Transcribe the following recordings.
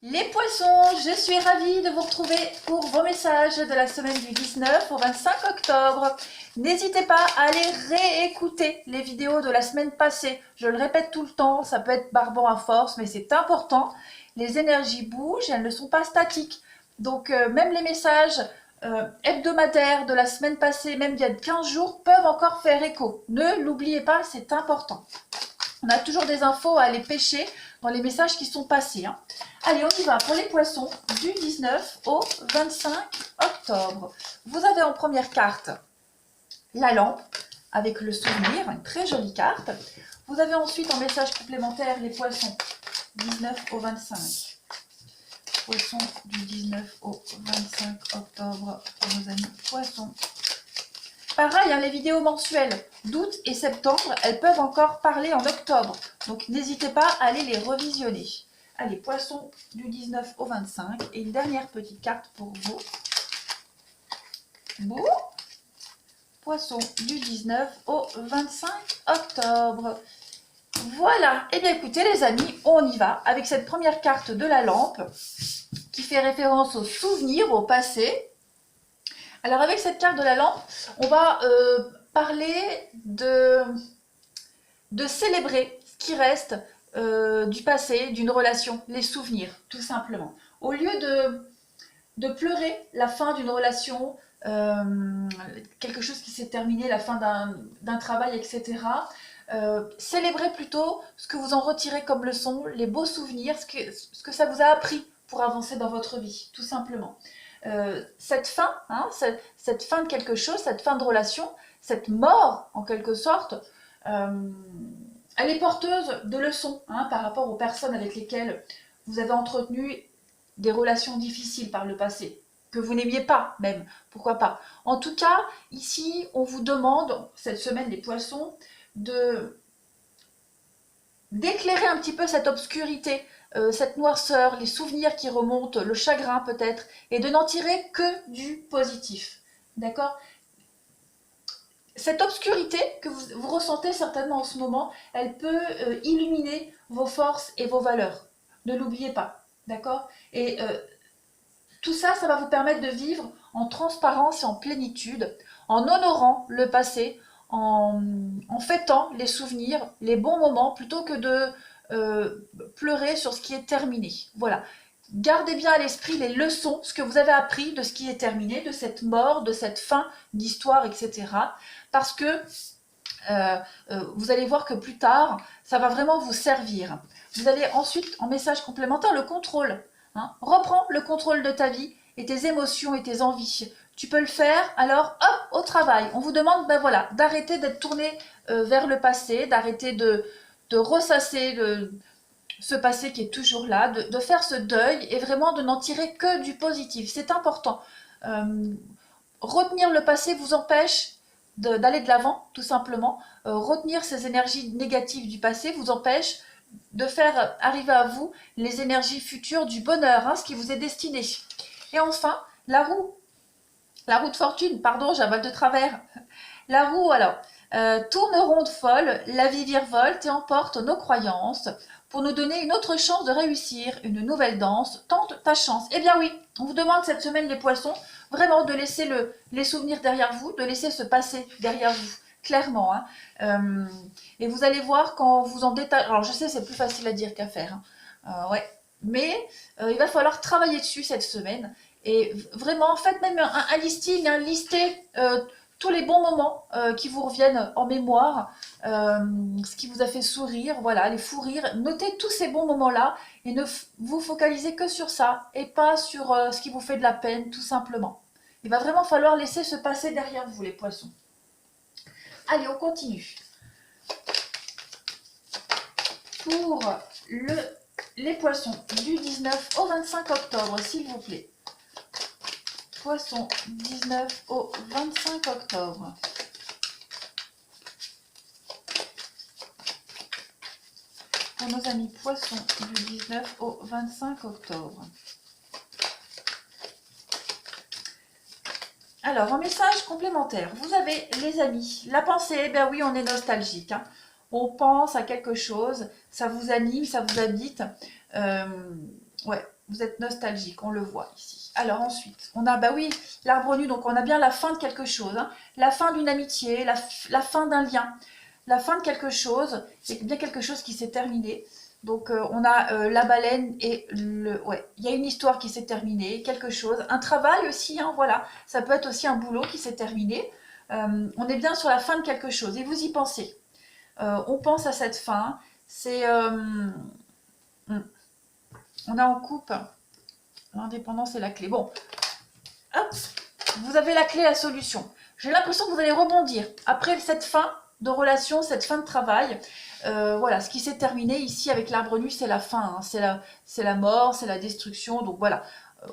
Les poissons, je suis ravie de vous retrouver pour vos messages de la semaine du 19 au 25 octobre. N'hésitez pas à aller réécouter les vidéos de la semaine passée. Je le répète tout le temps, ça peut être barbant à force, mais c'est important. Les énergies bougent, elles ne sont pas statiques. Donc même les messages hebdomadaires de la semaine passée, même il y a 15 jours, peuvent encore faire écho. Ne l'oubliez pas, c'est important. On a toujours des infos à aller pêcher dans les messages qui sont passés. Allez, on y va pour les poissons du 19 au 25 octobre. Vous avez en première carte la lampe avec le souvenir, une très jolie carte. Vous avez ensuite en message complémentaire les poissons 19 au 25. Poissons du 19 au 25 octobre pour nos amis poissons. Pareil, les vidéos mensuelles d'août et septembre, elles peuvent encore parler en octobre. Donc n'hésitez pas à aller les revisionner. Allez, poissons du 19 au 25. Et une dernière petite carte pour vous. Bon. Poissons du 19 au 25 octobre. Voilà. Et bien écoutez les amis, on y va avec cette première carte de la lampe qui fait référence aux souvenirs, au passé. Alors avec cette carte de la lampe, on va parler de célébrer ce qui reste du passé, d'une relation, les souvenirs, tout simplement. Au lieu de pleurer la fin d'une relation, quelque chose qui s'est terminé, la fin d'un travail, etc., célébrez plutôt ce que vous en retirez comme leçon, les beaux souvenirs, ce que ça vous a appris pour avancer dans votre vie, tout simplement. Cette fin, cette fin de quelque chose, cette fin de relation, cette mort en quelque sorte, elle est porteuse de leçons par rapport aux personnes avec lesquelles vous avez entretenu des relations difficiles par le passé, que vous n'aimiez pas même, pourquoi pas. En tout cas, ici, on vous demande, cette semaine les poissons, d'éclairer un petit peu cette obscurité, cette noirceur, les souvenirs qui remontent, le chagrin peut-être, et de n'en tirer que du positif. D'accord ? Cette obscurité que vous ressentez certainement en ce moment, elle peut illuminer vos forces et vos valeurs. Ne l'oubliez pas. D'accord ? Et tout ça, ça va vous permettre de vivre en transparence et en plénitude, en honorant le passé, en fêtant les souvenirs, les bons moments, plutôt que de pleurer sur ce qui est terminé. Voilà. Gardez bien à l'esprit les leçons, ce que vous avez appris de ce qui est terminé, de cette mort, de cette fin d'histoire, etc. Parce que vous allez voir que plus tard, ça va vraiment vous servir. Vous allez ensuite, en message complémentaire, le contrôle. Reprends le contrôle de ta vie et tes émotions et tes envies. Tu peux le faire, alors hop, au travail. On vous demande d'arrêter d'être tourné vers le passé, d'arrêter de ressasser ce passé qui est toujours là, de faire ce deuil et vraiment de n'en tirer que du positif. C'est important. Retenir le passé vous empêche d'aller de l'avant, tout simplement. Retenir ces énergies négatives du passé vous empêche de faire arriver à vous les énergies futures du bonheur, ce qui vous est destiné. Et enfin, la roue de fortune, pardon, j'avale de travers. La roue, alors, tourne ronde folle, la vie virevolte et emporte nos croyances pour nous donner une autre chance de réussir, une nouvelle danse, tente ta chance. Eh bien oui, on vous demande cette semaine les poissons, vraiment de laisser les souvenirs derrière vous, de laisser ce passé derrière vous, clairement. Et vous allez voir quand vous en détaillez, alors je sais c'est plus facile à dire qu'à faire, ouais, mais il va falloir travailler dessus cette semaine, et vraiment faites même un listing, listez tous les bons moments qui vous reviennent en mémoire, ce qui vous a fait sourire, voilà, les fous rires. Notez tous ces bons moments-là et ne vous focalisez que sur ça et pas sur ce qui vous fait de la peine, tout simplement. Il va vraiment falloir laisser se passer derrière vous, les poissons. Allez, on continue. Pour les poissons du 19 au 25 octobre, s'il vous plaît. Poissons 19 au 25 octobre. Pour nos amis poissons du 19 au 25 octobre. Alors, en message complémentaire, vous avez les amis, la pensée, ben oui, on est nostalgique. On pense à quelque chose, ça vous anime, ça vous habite. Ouais, vous êtes nostalgique, on le voit ici. Alors ensuite, on a, bah oui, l'arbre nu, donc on a bien la fin de quelque chose, hein, la fin d'une amitié, la fin d'un lien, la fin de quelque chose, c'est bien quelque chose qui s'est terminé. Donc on a la baleine et le... Ouais, il y a une histoire qui s'est terminée, quelque chose, un travail aussi, hein, voilà, ça peut être aussi un boulot qui s'est terminé. On est bien sur la fin de quelque chose et vous y pensez. On pense à cette fin, c'est... on a en coupe, l'indépendance est la clé. Bon, hop, vous avez la clé, la solution. J'ai l'impression que vous allez rebondir. Après cette fin de relation, cette fin de travail, voilà, ce qui s'est terminé ici avec l'arbre nu, c'est la fin. Hein, c'est la mort, c'est la destruction. Donc voilà,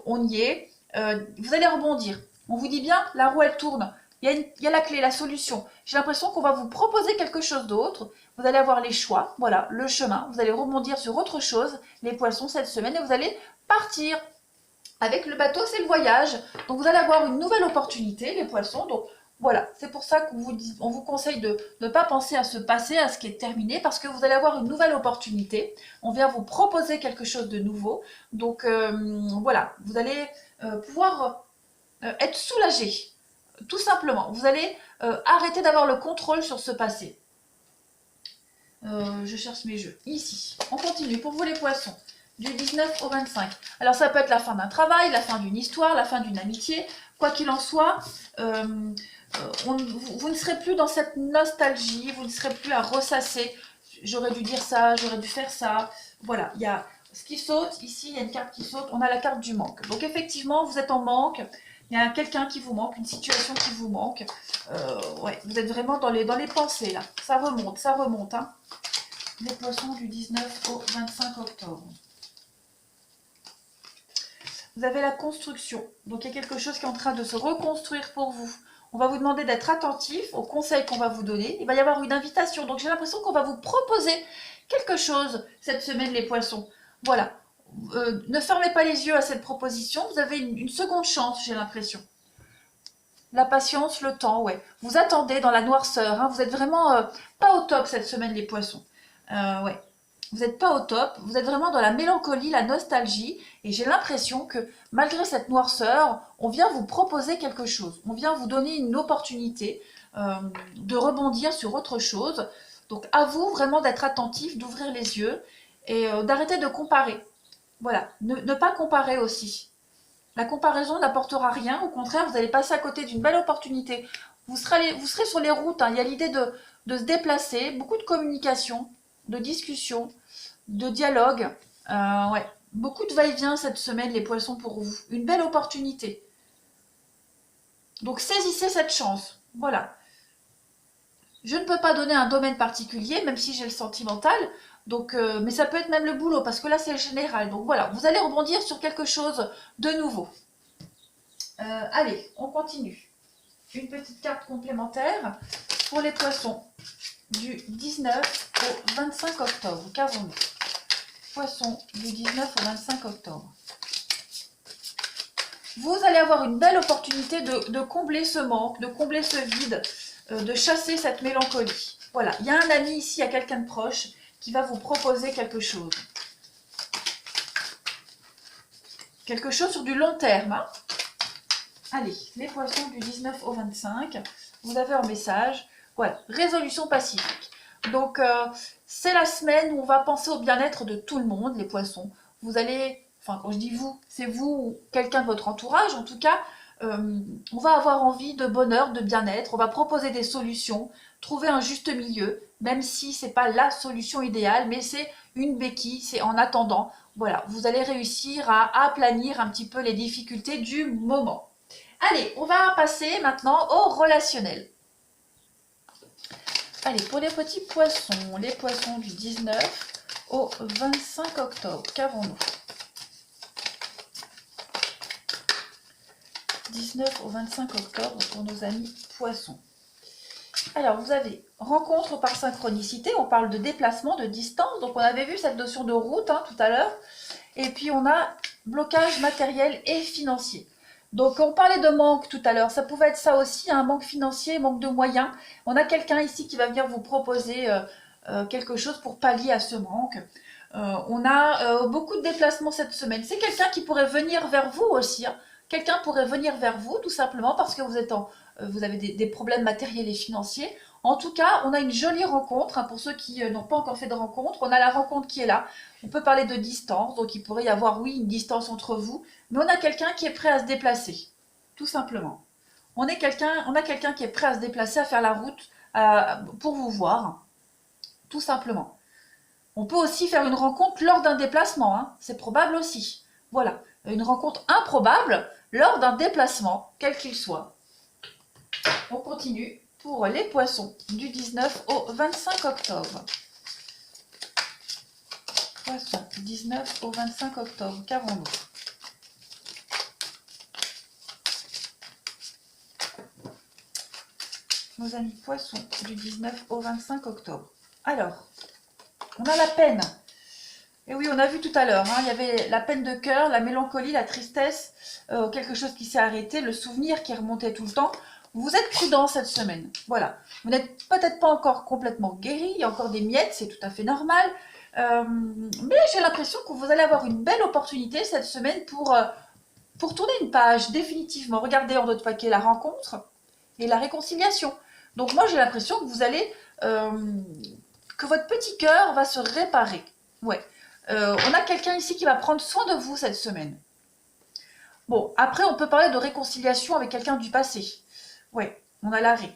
on y est. Vous allez rebondir. On vous dit bien, la roue, elle tourne. Il y a la clé, la solution. J'ai l'impression qu'on va vous proposer quelque chose d'autre. Vous allez avoir les choix, voilà, le chemin. Vous allez rebondir sur autre chose, les poissons, cette semaine, et vous allez partir. Avec le bateau, c'est le voyage. Donc, vous allez avoir une nouvelle opportunité, les poissons. Donc, voilà, c'est pour ça qu'on vous conseille de ne pas penser à ce passé, à ce qui est terminé, parce que vous allez avoir une nouvelle opportunité. On vient vous proposer quelque chose de nouveau. Donc, voilà, vous allez pouvoir être soulagé, tout simplement. Vous allez arrêter d'avoir le contrôle sur ce passé. Je cherche mes jeux. Ici, on continue. Pour vous, les poissons. Du 19 au 25. Alors ça peut être la fin d'un travail, la fin d'une histoire, la fin d'une amitié. Quoi qu'il en soit, vous ne serez plus dans cette nostalgie, vous ne serez plus à ressasser. J'aurais dû dire ça, j'aurais dû faire ça. Voilà, il y a ce qui saute. Ici, il y a une carte qui saute. On a la carte du manque. Donc effectivement, vous êtes en manque. Il y a quelqu'un qui vous manque, une situation qui vous manque. Ouais, vous êtes vraiment dans les pensées là. Ça remonte. Hein. Les poissons du 19 au 25 octobre. Vous avez la construction. Donc, il y a quelque chose qui est en train de se reconstruire pour vous. On va vous demander d'être attentif aux conseils qu'on va vous donner. Il va y avoir une invitation. Donc, j'ai l'impression qu'on va vous proposer quelque chose cette semaine, les poissons. Voilà. Ne fermez pas les yeux à cette proposition. Vous avez une seconde chance, j'ai l'impression. La patience, le temps, ouais. Vous attendez dans la noirceur. Hein. Vous êtes vraiment pas au top cette semaine, les poissons. Ouais. Vous n'êtes pas au top, vous êtes vraiment dans la mélancolie, la nostalgie, et j'ai l'impression que malgré cette noirceur, on vient vous proposer quelque chose, on vient vous donner une opportunité de rebondir sur autre chose. Donc à vous vraiment d'être attentif, d'ouvrir les yeux et d'arrêter de comparer. Voilà, ne pas comparer aussi. La comparaison n'apportera rien, au contraire, vous allez passer à côté d'une belle opportunité. Vous serez sur les routes, hein. Il y a l'idée de se déplacer, beaucoup de communication, de discussion, de dialogue. Ouais. Beaucoup de va-et-vient cette semaine, les poissons, pour vous. Une belle opportunité. Donc saisissez cette chance. Voilà. Je ne peux pas donner un domaine particulier, même si j'ai le sentimental. Donc, mais ça peut être même le boulot, parce que là c'est le général. Donc voilà, vous allez rebondir sur quelque chose de nouveau. Allez, on continue. Une petite carte complémentaire pour les poissons du 19 au 25 octobre. Qu'avons-nous? Poissons du 19 au 25 octobre. Vous allez avoir une belle opportunité de combler ce manque, de combler ce vide, de chasser cette mélancolie. Voilà, il y a un ami ici, il y a quelqu'un de proche qui va vous proposer quelque chose. Quelque chose sur du long terme. Hein. Allez, les poissons du 19 au 25, vous avez un message. Voilà, résolution pacifique. Donc, c'est la semaine où on va penser au bien-être de tout le monde, les poissons. Vous allez, enfin, quand je dis vous, c'est vous ou quelqu'un de votre entourage, en tout cas, on va avoir envie de bonheur, de bien-être, on va proposer des solutions, trouver un juste milieu, même si ce n'est pas la solution idéale, mais c'est une béquille, c'est en attendant. Voilà, vous allez réussir à aplanir un petit peu les difficultés du moment. Allez, on va passer maintenant au relationnel. Allez, pour les petits poissons, les poissons du 19 au 25 octobre, qu'avons-nous? 19 au 25 octobre pour nos amis poissons. Alors, vous avez rencontre par synchronicité, on parle de déplacement, de distance, donc on avait vu cette notion de route hein, tout à l'heure, et puis on a blocage matériel et financier. Donc on parlait de manque tout à l'heure, ça pouvait être ça aussi, un manque financier, manque de moyens. On a quelqu'un ici qui va venir vous proposer quelque chose pour pallier à ce manque. On a beaucoup de déplacements cette semaine. C'est quelqu'un qui pourrait venir vers vous aussi, hein. Quelqu'un pourrait venir vers vous tout simplement parce que vous avez des problèmes matériels et financiers. En tout cas, on a une jolie rencontre, hein, pour ceux qui n'ont pas encore fait de rencontre. On a la rencontre qui est là. On peut parler de distance, donc il pourrait y avoir, oui, une distance entre vous, mais on a quelqu'un qui est prêt à se déplacer, tout simplement. On a quelqu'un qui est prêt à se déplacer, à faire la route pour vous voir, tout simplement. On peut aussi faire une rencontre lors d'un déplacement, hein. C'est probable aussi. Voilà, une rencontre improbable lors d'un déplacement, quel qu'il soit. On continue pour les poissons du 19 au 25 octobre. Poissons, 19 au 25 octobre, qu'avons-nous? Nos amis poissons du 19 au 25 octobre. Alors, on a la peine. Et oui, on a vu tout à l'heure, hein, il y avait la peine de cœur, la mélancolie, la tristesse, quelque chose qui s'est arrêté, le souvenir qui remontait tout le temps. Vous êtes prudent cette semaine. Voilà. Vous n'êtes peut-être pas encore complètement guéri, il y a encore des miettes, c'est tout à fait normal. Mais j'ai l'impression que vous allez avoir une belle opportunité cette semaine pour tourner une page, définitivement. Regardez en d'autres paquets la rencontre et la réconciliation. Donc moi j'ai l'impression que vous allez... que votre petit cœur va se réparer. Ouais. On a quelqu'un ici qui va prendre soin de vous cette semaine. Bon, après on peut parler de réconciliation avec quelqu'un du passé. Ouais, on a l'arrêt.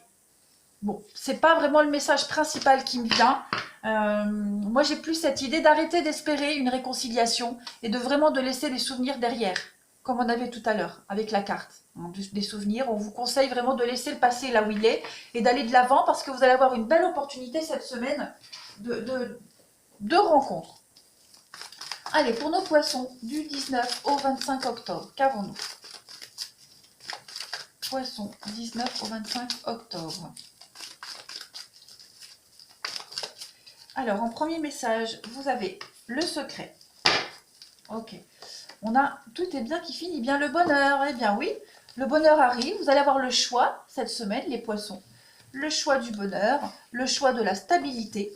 Bon, c'est pas vraiment le message principal qui me vient. Moi j'ai plus cette idée d'arrêter d'espérer une réconciliation et de vraiment de laisser les souvenirs derrière, comme on avait tout à l'heure avec la carte, hein, des souvenirs. On vous conseille vraiment de laisser le passé là où il est et d'aller de l'avant parce que vous allez avoir une belle opportunité cette semaine de rencontres. Allez, pour nos poissons du 19 au 25 octobre, qu'avons-nous? Poissons, 19 au 25 octobre. Alors, en premier message, vous avez le secret. Ok. On a tout est bien qui finit bien, le bonheur. Eh bien oui, le bonheur arrive. Vous allez avoir le choix cette semaine, les poissons. Le choix du bonheur, le choix de la stabilité.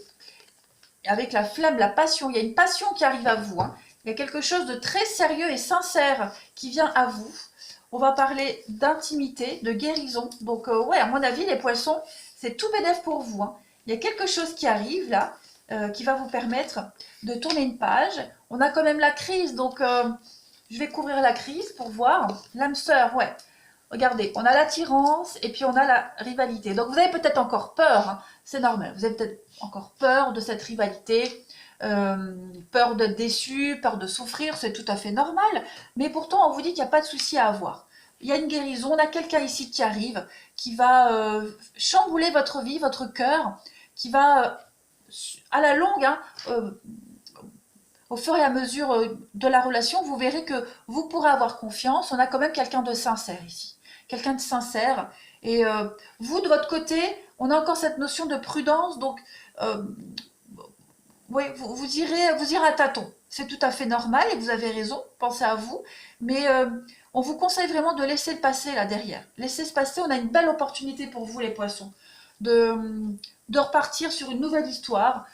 Avec la flamme, la passion. Il y a une passion qui arrive à vous, hein. Il y a quelque chose de très sérieux et sincère qui vient à vous. On va parler d'intimité, de guérison. Donc ouais, à mon avis, les poissons, c'est tout bénef pour vous, hein. Il y a quelque chose qui arrive là, qui va vous permettre de tourner une page. On a quand même la crise, donc je vais couvrir la crise pour voir. L'âme sœur, ouais. Regardez, on a l'attirance et puis on a la rivalité. Donc vous avez peut-être encore peur, hein, c'est normal. Vous avez peut-être encore peur de cette rivalité, peur d'être déçu, peur de souffrir, c'est tout à fait normal. Mais pourtant, on vous dit qu'il n'y a pas de souci à avoir. Il y a une guérison, on a quelqu'un ici qui arrive, qui va chambouler votre vie, votre cœur, qui va, à la longue, hein, au fur et à mesure de la relation, vous verrez que vous pourrez avoir confiance. On a quand même quelqu'un de sincère ici. Quelqu'un de sincère. Et vous, de votre côté, on a encore cette notion de prudence. Donc, oui, vous irez à tâtons. C'est tout à fait normal et vous avez raison. Pensez à vous. Mais on vous conseille vraiment de laisser le passer là derrière. Laissez se passer. On a une belle opportunité pour vous, les poissons. De repartir sur une nouvelle histoire.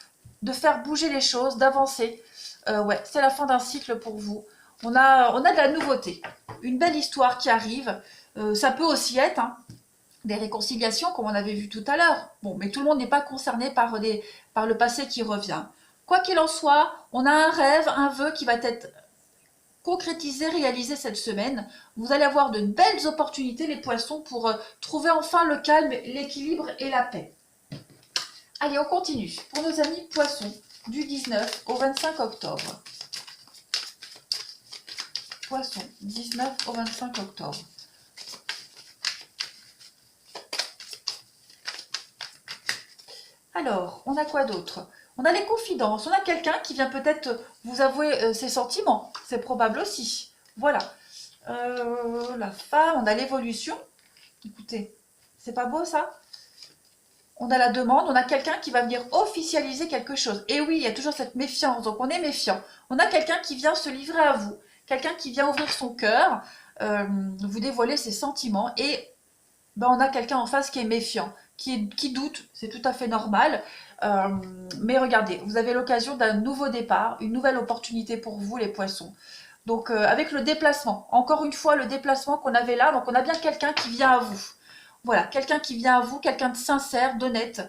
De faire bouger les choses, d'avancer. Ouais, c'est la fin d'un cycle pour vous. On a de la nouveauté, une belle histoire qui arrive. Ça peut aussi être, hein, des réconciliations comme on avait vu tout à l'heure. Bon, mais tout le monde n'est pas concerné par le passé qui revient. Quoi qu'il en soit, on a un rêve, un vœu qui va être concrétisé, réalisé cette semaine. Vous allez avoir de belles opportunités, les poissons, pour trouver enfin le calme, l'équilibre et la paix. Allez, on continue. Pour nos amis poissons, du 19 au 25 octobre. Poisson, 19 au 25 octobre. Alors, on a quoi d'autre? On a les confidences. On a quelqu'un qui vient peut-être vous avouer ses sentiments. C'est probable aussi. Voilà. La femme, on a l'évolution. Écoutez, c'est pas beau ça? On a la demande, on a quelqu'un qui va venir officialiser quelque chose. Et oui, il y a toujours cette méfiance, donc on est méfiant. On a quelqu'un qui vient se livrer à vous, quelqu'un qui vient ouvrir son cœur, vous dévoiler ses sentiments. Et ben, on a quelqu'un en face qui est méfiant, qui doute, c'est tout à fait normal. Mais regardez, vous avez l'occasion d'un nouveau départ, une nouvelle opportunité pour vous les poissons. Donc avec le déplacement, encore une fois le déplacement qu'on avait là, donc on a bien quelqu'un qui vient à vous. Voilà, quelqu'un qui vient à vous, quelqu'un de sincère, d'honnête,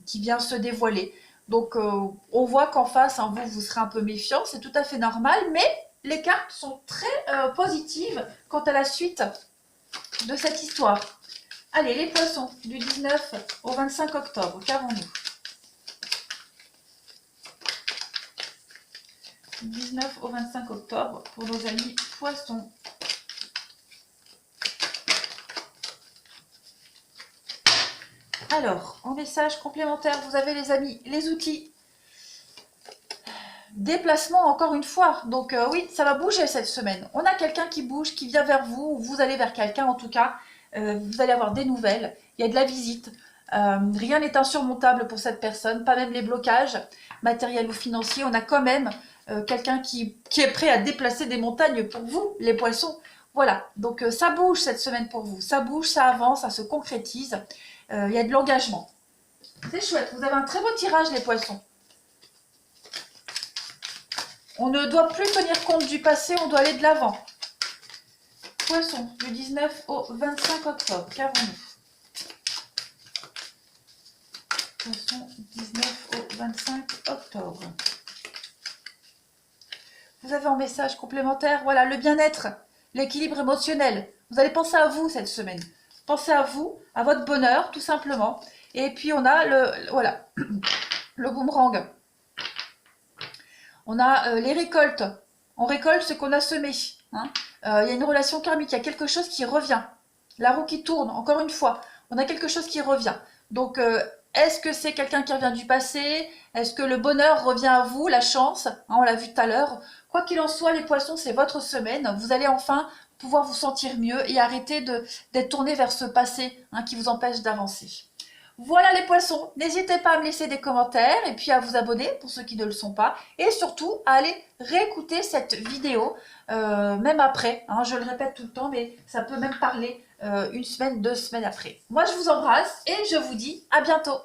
qui vient se dévoiler. Donc on voit qu'en face, hein, vous serez un peu méfiant, c'est tout à fait normal, mais les cartes sont très positives quant à la suite de cette histoire. Allez, les poissons, du 19 au 25 octobre, qu'avons-nous? 19 au 25 octobre pour nos amis poissons. Alors, en message complémentaire, vous avez les amis, les outils. Déplacement encore une fois, donc oui, ça va bouger cette semaine. On a quelqu'un qui bouge, qui vient vers vous, ou vous allez vers quelqu'un en tout cas. Vous allez avoir des nouvelles, il y a de la visite. Rien n'est insurmontable pour cette personne, pas même les blocages matériels ou financiers. On a quand même quelqu'un qui est prêt à déplacer des montagnes pour vous, les poissons. Voilà, donc ça bouge cette semaine pour vous. Ça bouge, ça avance, ça se concrétise. Il y a de l'engagement. C'est chouette, vous avez un très beau tirage les poissons. On ne doit plus tenir compte du passé, on doit aller de l'avant. Poisson, du 19 au 25 octobre, qu'avons-nous? Poisson, 19 au 25 octobre. Vous avez en message complémentaire, voilà, le bien-être, l'équilibre émotionnel. Vous allez penser à vous cette semaine. Pensez à vous, à votre bonheur, tout simplement. Et puis on a voilà, le boomerang. On a les récoltes. On récolte ce qu'on a semé. Hein. Il y a une relation karmique, il y a quelque chose qui revient. La roue qui tourne, encore une fois. On a quelque chose qui revient. Donc, est-ce que c'est quelqu'un qui revient du passé? Est-ce que le bonheur revient à vous, la chance? Hein, on l'a vu tout à l'heure. Quoi qu'il en soit, les poissons, c'est votre semaine. Vous allez enfin pouvoir vous sentir mieux et arrêter d'être tourné vers ce passé hein, qui vous empêche d'avancer. Voilà les poissons, n'hésitez pas à me laisser des commentaires et puis à vous abonner pour ceux qui ne le sont pas et surtout à aller réécouter cette vidéo même après, hein, je le répète tout le temps mais ça peut même parler une semaine, 2 semaines après. Moi je vous embrasse et je vous dis à bientôt.